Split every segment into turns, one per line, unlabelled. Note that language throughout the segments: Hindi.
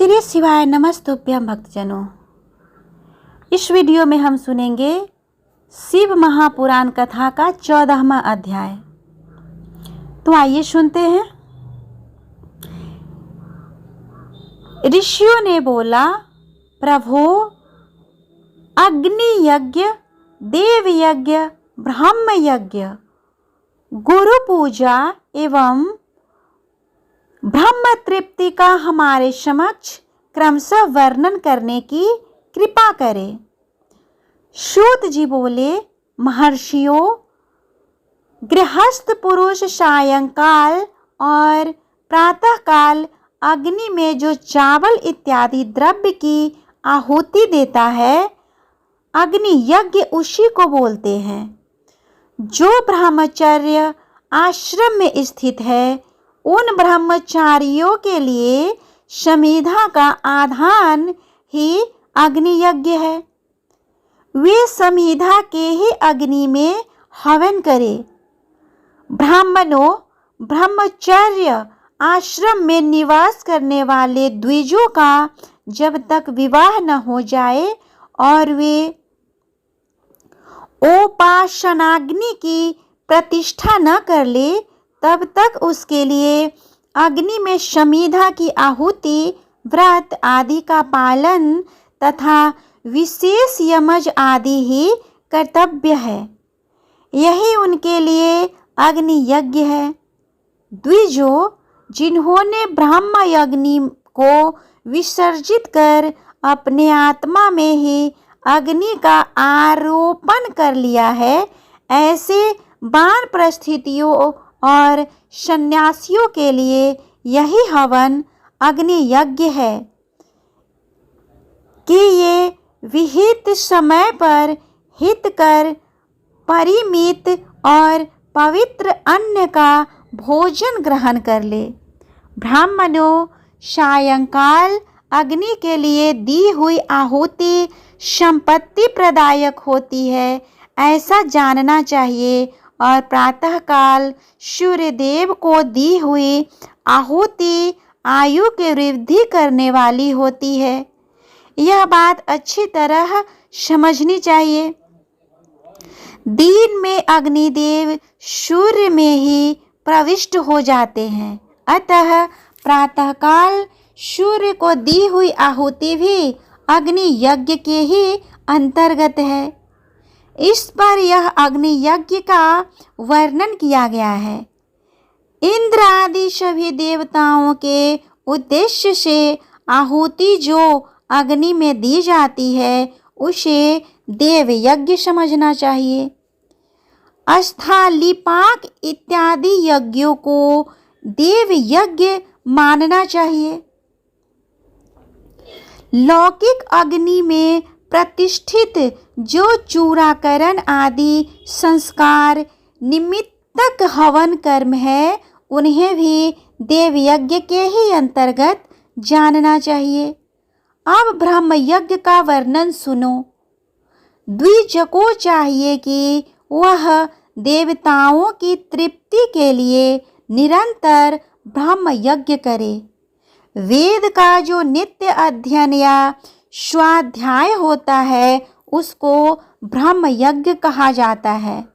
श्री शिवाय नमस्तुभ्यं भक्तजनों। इस वीडियो में हम सुनेंगे शिव महापुराण कथा का 14वां अध्याय। तो आइए सुनते हैं। ऋषियों ने बोला, प्रभो, अग्नि यज्ञ, देव यज्ञ, ब्रह्म यज्ञ, गुरु पूजा एवं ब्रह्म तृप्ति का हमारे समक्ष क्रमशः वर्णन करने की कृपा करें। सूत जी बोले, महर्षियों, गृहस्थ पुरुष सायंकाल और प्रातःकाल अग्नि में जो चावल इत्यादि द्रव्य की आहुति देता है, अग्नि यज्ञ उसी को बोलते हैं। जो ब्रह्मचर्य आश्रम में स्थित है, उन ब्रह्मचारियों के लिए समिधा का आधान ही अग्नि यज्ञ है। वे समिधा के ही अग्नि में हवन करें। ब्राह्मणों, ब्रह्मचर्य आश्रम में निवास करने वाले द्विजों का जब तक विवाह न हो जाए और वे उपासनाग्नि की प्रतिष्ठा न कर ले, तब तक उसके लिए अग्नि में समिधा की आहुति, व्रत आदि का पालन तथा विशेष यमज आदि ही कर्तव्य है। यही उनके लिए अग्नि यज्ञ है। द्विजों, जिन्होंने ब्रह्म अग्नि को विसर्जित कर अपने आत्मा में ही अग्नि का आरोपण कर लिया है, ऐसे वानप्रस्थियों और सन्यासियों के लिए यही हवन अग्नि यज्ञ है कि ये विहित समय पर हितकर परिमित और पवित्र अन्न का भोजन ग्रहण कर ले। ब्राह्मणों, सायंकाल अग्नि के लिए दी हुई आहुति संपत्ति प्रदायक होती है, ऐसा जानना चाहिए, और प्रातःकाल सूर्यदेव को दी हुई आहुति आयु की वृद्धि करने वाली होती है। यह बात अच्छी तरह समझनी चाहिए। दिन में अग्निदेव सूर्य में ही प्रविष्ट हो जाते हैं, अतः प्रातःकाल सूर्य को दी हुई आहुति भी अग्नि यज्ञ के ही अंतर्गत है। इस पर यह अग्नि यज्ञ का वर्णन किया गया है। इंद्र आदि सभी देवताओं के उद्देश्य से आहुति जो अग्नि में दी जाती है, उसे देव यज्ञ समझना चाहिए। अस्थालिपाक इत्यादि यज्ञों को देव यज्ञ मानना चाहिए। लौकिक अग्नि में प्रतिष्ठित जो चूड़ाकरण आदि संस्कार निमित्तक हवन कर्म है, उन्हें भी देव यज्ञ के ही अंतर्गत जानना चाहिए। अब ब्रह्म यज्ञ का वर्णन सुनो। द्विज को चाहिए कि वह देवताओं की तृप्ति के लिए निरंतर ब्रह्म यज्ञ करे। वेद का जो नित्य अध्ययन या स्वाध्याय होता है, उसको ब्रह्म यज्ञ कहा जाता है।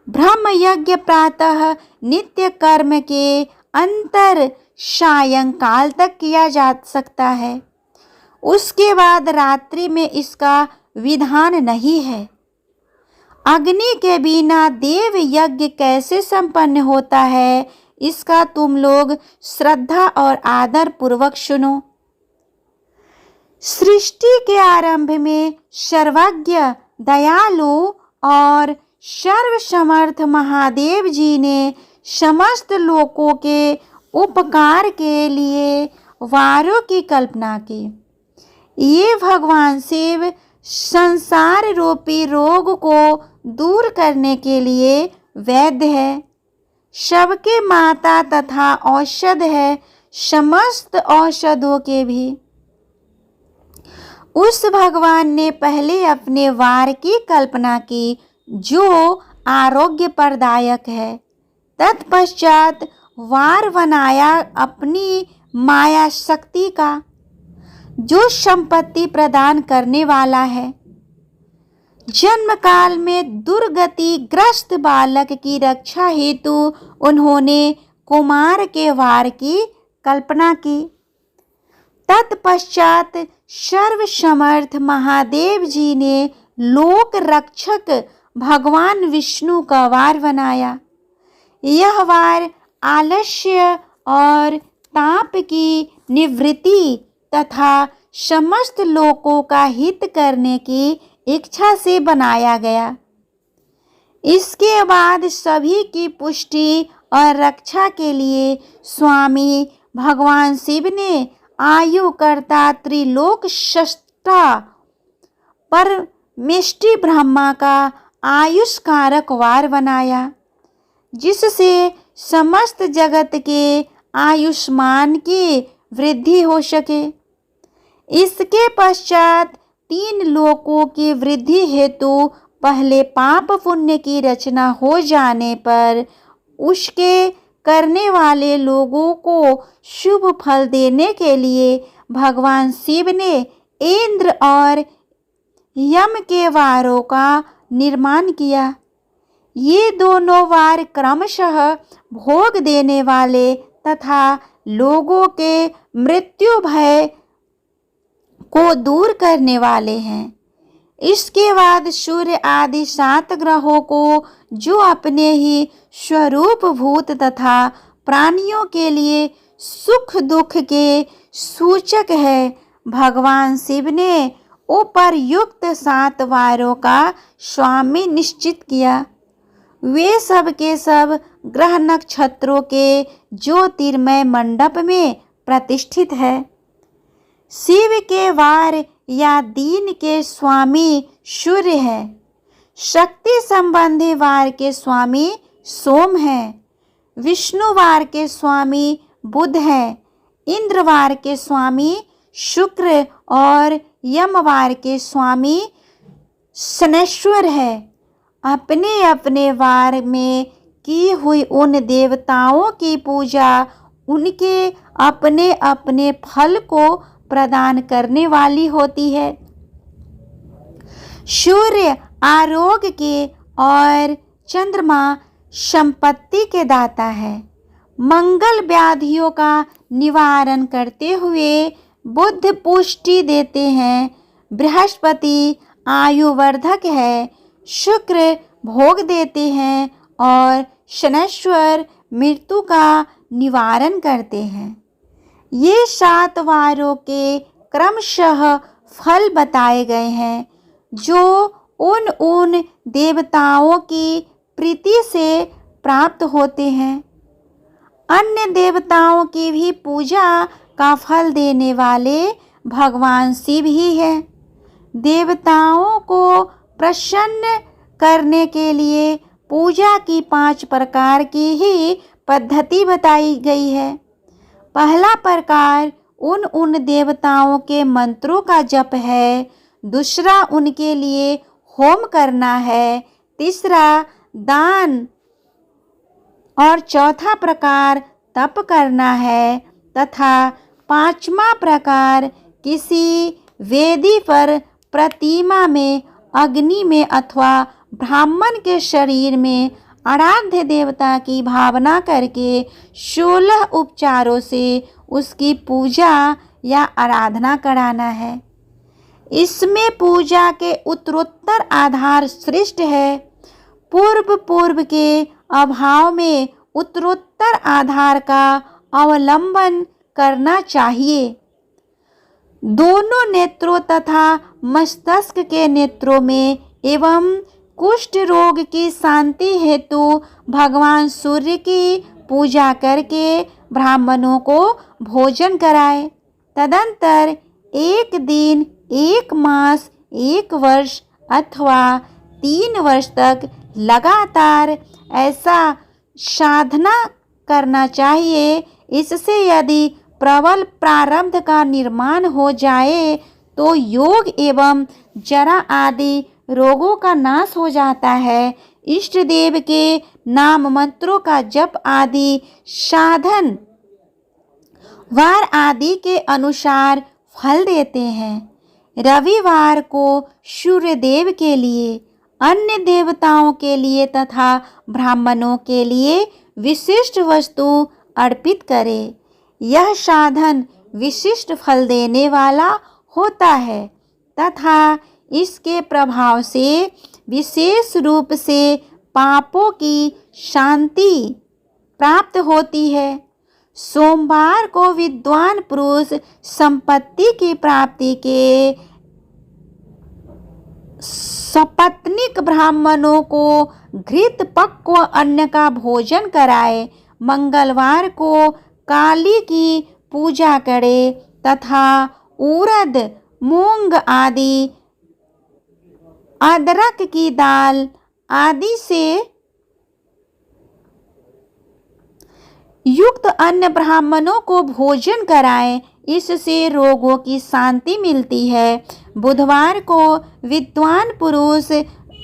ब्रह्म यज्ञ प्रातः नित्य कर्म के अंतर सायंकाल तक किया जा सकता है। उसके बाद रात्रि में इसका विधान नहीं है। अग्नि के बिना देव यज्ञ कैसे संपन्न होता है, इसका तुम लोग श्रद्धा और आदर पूर्वक सुनो। सृष्टि के आरंभ में सर्वज्ञ, दयालु और सर्वसमर्थ महादेव जी ने समस्त लोकों के उपकार के लिए वारों की कल्पना की। ये भगवान शिव संसार रूपी रोग को दूर करने के लिए वैद्य है, सबके माता तथा औषध है, समस्त औषधों के भी। उस भगवान ने पहले अपने वार की कल्पना की, जो आरोग्य प्रदायक है। तत्पश्चात वार बनाया अपनी माया शक्ति का। जो संपत्ति प्रदान करने वाला है। जन्म काल में दुर्गति ग्रस्त बालक की रक्षा हेतु उन्होंने कुमार के वार की कल्पना की। तत्पश्चात सर्वसमर्थ महादेव जी ने लोक रक्षक भगवान विष्णु का वार बनाया। यह वार आलस्य और ताप की निवृत्ति तथा समस्त लोकों का हित करने की इच्छा से बनाया गया। इसके बाद सभी की पुष्टि और रक्षा के लिए स्वामी भगवान शिव ने आयुकर्ता त्रिलोक सृष्टा परमेष्टि ब्रह्मा का आयुष्कारक वार बनाया, जिससे समस्त जगत के आयुष्मान की वृद्धि हो सके। इसके पश्चात 3 लोकों की वृद्धि हेतु पहले पाप पुण्य की रचना हो जाने पर उसके करने वाले लोगों को शुभ फल देने के लिए भगवान शिव ने इंद्र और यम के वारों का निर्माण किया। ये दोनों वार क्रमशः भोग देने वाले तथा लोगों के मृत्यु भय को दूर करने वाले हैं। इसके बाद सूर्य आदि 7 ग्रहों को, जो अपने ही स्वरूप भूत तथा प्राणियों के लिए सुख दुख के सूचक है, भगवान शिव ने उपर्युक्त 7 वारों का स्वामी निश्चित किया। वे सब के सब ग्रह नक्षत्रों के ज्योतिर्मय मंडप में प्रतिष्ठित है। शिव के वार या दिन के स्वामी सूर्य है। शक्ति संबंधी वार के स्वामी सोम है। विष्णुवार के स्वामी बुध है। इंद्रवार के स्वामी शुक्र और यमवार के स्वामी शनैश्वर है। अपने अपने वार में की हुई उन देवताओं की पूजा उनके अपने अपने फल को प्रदान करने वाली होती है। सूर्य आरोग्य के और चंद्रमा संपत्ति के दाता है। मंगल व्याधियों का निवारण करते हुए बुध पुष्टि देते हैं। बृहस्पति आयुवर्धक है। शुक्र भोग देते हैं और शनैश्वर मृत्यु का निवारण करते हैं। ये 7 वारों के क्रमशः फल बताए गए हैं, जो उन उन देवताओं की प्रीति से प्राप्त होते हैं। अन्य देवताओं की भी पूजा का फल देने वाले भगवान शिव ही हैं। देवताओं को प्रसन्न करने के लिए पूजा की 5 प्रकार की ही पद्धति बताई गई है। पहला प्रकार उन देवताओं के मंत्रों का जप है। दूसरा उनके लिए होम करना है। तीसरा दान और चौथा प्रकार तप करना है तथा 5वां प्रकार किसी वेदी पर प्रतिमा में, अग्नि में अथवा ब्राह्मण के शरीर में आराध्य देवता की भावना करके 16 उपचारों से उसकी पूजा या आराधना कराना है। इसमें पूजा के उत्तरोत्तर आधार श्रेष्ठ है। पूर्व के अभाव में उत्तरोत्तर आधार का अवलंबन करना चाहिए। दोनों नेत्रों तथा मस्तिष्क के नेत्रों में एवं कुष्ठ रोग की शांति हेतु भगवान सूर्य की पूजा करके ब्राह्मणों को भोजन कराए। तदंतर 1 दिन, 1 मास, 1 वर्ष अथवा 3 वर्ष तक लगातार ऐसा साधना करना चाहिए। इससे यदि प्रबल प्रारब्ध का निर्माण हो जाए तो योग एवं जरा आदि रोगों का नाश हो जाता है। इष्ट देव के नाम मंत्रों का जप आदि साधन वार आदि के अनुसार फल देते हैं। रविवार को सूर्य देव के लिए, अन्य देवताओं के लिए तथा ब्राह्मणों के लिए विशिष्ट वस्तु अर्पित करें। यह साधन विशिष्ट फल देने वाला होता है तथा इसके प्रभाव से विशेष रूप से पापों की शांति प्राप्त होती है। सोमवार को विद्वान पुरुष संपत्ति की प्राप्ति के सपत्नीक ब्राह्मणों को घृत पक्व अन्न का भोजन कराए। मंगलवार को काली की पूजा करे तथा उड़द, मूंग आदि, अदरक की दाल आदि से युक्त अन्य ब्राह्मणों को भोजन कराएं। इससे रोगों की शांति मिलती है। बुधवार को विद्वान पुरुष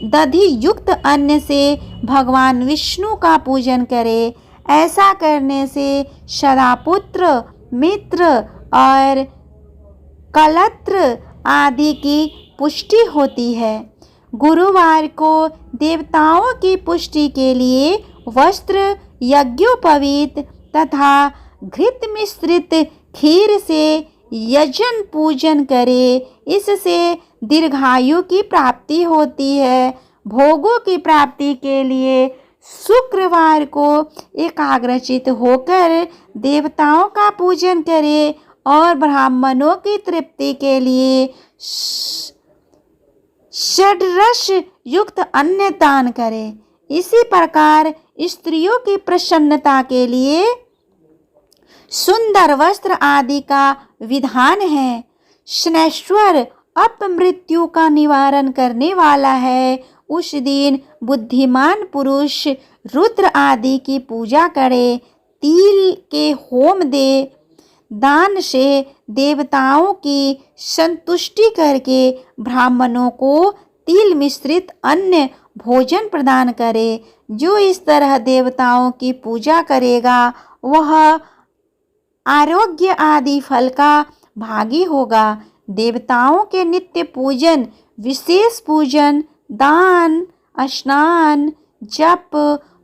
दधि युक्त अन्न से भगवान विष्णु का पूजन करे। ऐसा करने से सदापुत्र, मित्र और कलत्र आदि की पुष्टि होती है। गुरुवार को देवताओं की पुष्टि के लिए वस्त्र, यज्ञोपवीत तथा घृत मिश्रित खीर से यजन पूजन करे। इससे दीर्घायु की प्राप्ति होती है। भोगों की प्राप्ति के लिए शुक्रवार को एकाग्रचित होकर देवताओं का पूजन करे और ब्राह्मणों की तृप्ति के लिए षड्रस युक्त अन्न दान करे। इसी प्रकार स्त्रियों की प्रसन्नता के लिए सुंदर वस्त्र आदि का विधान है। शनैश्वर अपमृत्यु का निवारण करने वाला है। उस दिन बुद्धिमान पुरुष रुद्र आदि की पूजा करे, तिल के होम दे, दान से देवताओं की संतुष्टि करके ब्राह्मणों को तिल मिश्रित अन्न भोजन प्रदान करे। जो इस तरह देवताओं की पूजा करेगा वह आरोग्य आदि फल का भागी होगा। देवताओं के नित्य पूजन, विशेष पूजन, दान, स्नान, जप,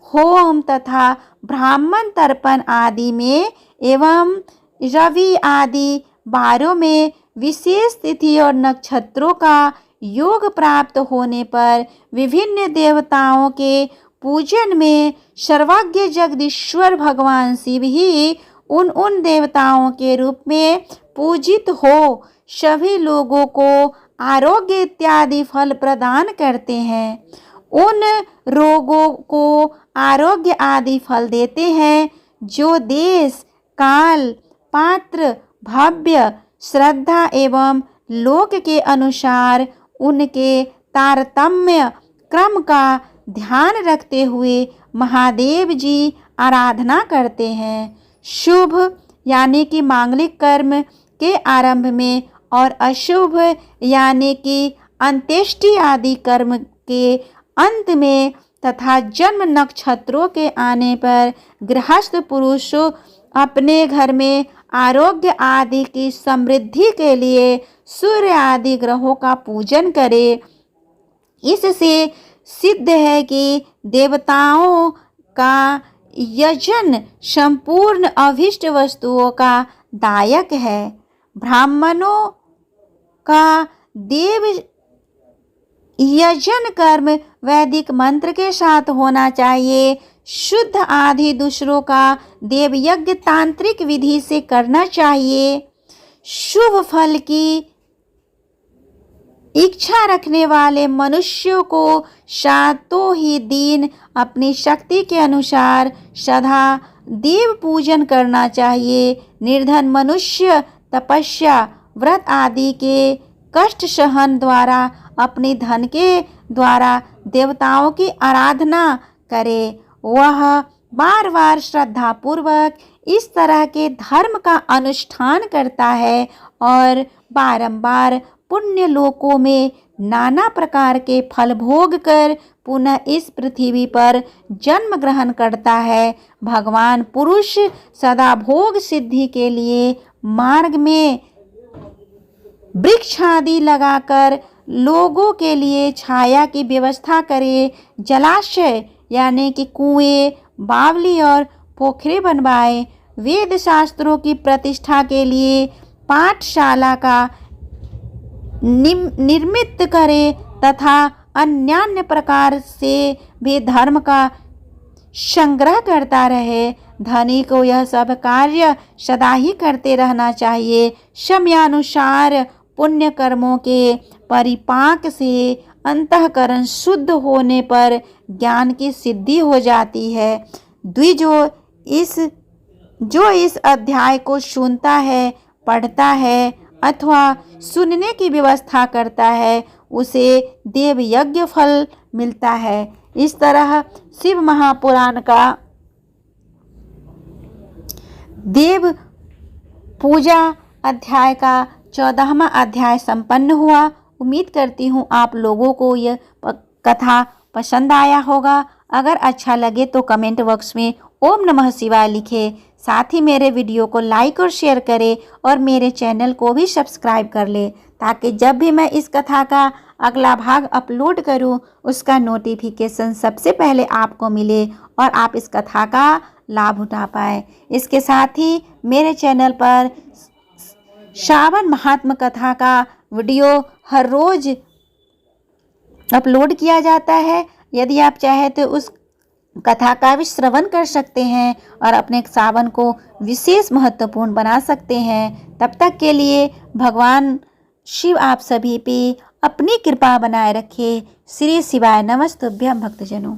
होम तथा ब्राह्मण तर्पण आदि में एवं रवि आदि वारों में विशेष तिथि और नक्षत्रों का योग प्राप्त होने पर विभिन्न देवताओं के पूजन में सर्वज्ञ जगदीश्वर भगवान शिव ही उन देवताओं के रूप में पूजित हो सभी लोगों को आरोग्य इत्यादि फल प्रदान करते हैं। उन रोगों को आरोग्य आदि फल देते हैं जो देश, काल, पात्र, भव्य, श्रद्धा एवं लोक के अनुसार उनके तारतम्य क्रम का ध्यान रखते हुए महादेव जी आराधना करते हैं। शुभ यानी कि मांगलिक कर्म के आरंभ में और अशुभ यानी कि अंत्येष्टि आदि कर्म के अंत में तथा जन्म नक्षत्रों के आने पर गृहस्थ पुरुष अपने घर में आरोग्य आदि की समृद्धि के लिए सूर्य आदि ग्रहों का पूजन करे। इससे सिद्ध है कि देवताओं का यजन संपूर्ण अभीष्ट वस्तुओं का दायक है। ब्राह्मणों का देव यजन कर्म वैदिक मंत्र के साथ होना चाहिए। शुद्ध आदि दूसरों का देव यज्ञ तांत्रिक विधि से करना चाहिए। शुभ फल की इच्छा रखने वाले मनुष्यों को सातों ही दिन अपनी शक्ति के अनुसार सदा देव पूजन करना चाहिए। निर्धन मनुष्य तपस्या, व्रत आदि के कष्ट सहन द्वारा अपने धन के द्वारा देवताओं की आराधना करे। वह बार बार श्रद्धा पूर्वक इस तरह के धर्म का अनुष्ठान करता है और बारंबार पुण्य लोकों में नाना प्रकार के फल भोग कर पुनः इस पृथ्वी पर जन्म ग्रहण करता है। भगवान पुरुष सदा भोग सिद्धि के लिए मार्ग में वृक्ष आदि लगाकर लोगों के लिए छाया की व्यवस्था करे, जलाशय यानी कि कुएं, बावली और पोखरे बनवाए, वेद शास्त्रों की प्रतिष्ठा के लिए पाठशाला का निर्मित करे तथा अन्यान्य प्रकार से भी धर्म का संग्रह करता रहे। धनी को यह सब कार्य सदा ही करते रहना चाहिए। समयानुसार पुण्य कर्मों के परिपाक से अंतःकरण शुद्ध होने पर ज्ञान की सिद्धि हो जाती है। जो इस अध्याय को सुनता है, पढ़ता है अथवा सुनने की व्यवस्था करता है, उसे देव यज्ञ फल मिलता है। इस तरह शिव महापुराण का देव पूजा अध्याय का 14वां अध्याय संपन्न हुआ। उम्मीद करती हूँ आप लोगों को यह कथा पसंद आया होगा। अगर अच्छा लगे तो कमेंट बॉक्स में ओम नमः शिवाय लिखें। साथ ही मेरे वीडियो को लाइक और शेयर करें और मेरे चैनल को भी सब्सक्राइब कर ले, ताकि जब भी मैं इस कथा का अगला भाग अपलोड करूं उसका नोटिफिकेशन सबसे पहले आपको मिले और आप इस कथा का लाभ उठा पाए। इसके साथ ही मेरे चैनल पर श्रावण महात्म कथा का वीडियो हर रोज अपलोड किया जाता है। यदि आप चाहे तो उस कथा का भी श्रवण कर सकते हैं और अपने सावन को विशेष महत्वपूर्ण बना सकते हैं। तब तक के लिए भगवान शिव आप सभी पे अपनी कृपा बनाए रखे। श्री शिवाय नमस्तुभ्यं भक्तजनों।